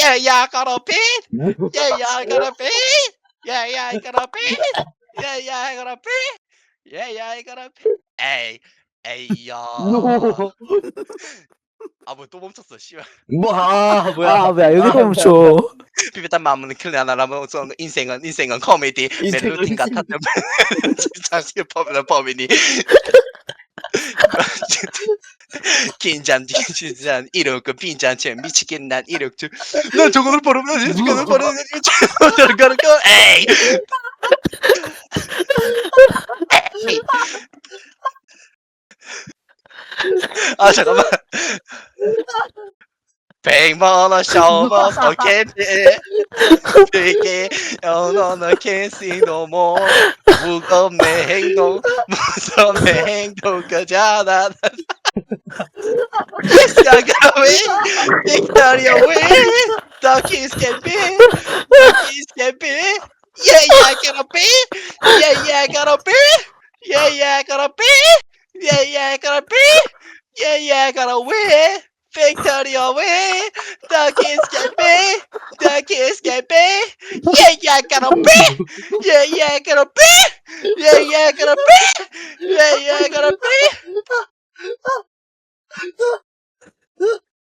Yeah, yeah, I got a pin. Yeah, yeah, I got a pin. Yeah, yeah, I got a pin. Yeah, yeah, I got a pin. Yeah, yeah, I got a pin. 에이, 에이야. 아, 뭐 또 멈췄어, 씨발. 뭐야. 뭐야, 여기서 멈춰. 비비탄 마음은 클레아나라면 인생은 코미디. 인생은 멜로딘 같았던 진짜 슬퍼는 범인이. 긴장 1억 빈잔체 미치겠는 난 1억 난 저거를 버리면 저거를 버리면 저거를 에이 아 잠깐만 100만원 셔머서 캔디 되게 연어는 캔시 너무 무겁네 행동 무섭네 행동 그자나 Instagram Victoria win the kiss can be the kiss can be yeah gonna be yeah gonna be yeah gonna be yeah gonna be yeah gonna win Victoria win the kiss can be the kiss can be yeah gonna be yeah gonna be yeah gonna be yeah gonna be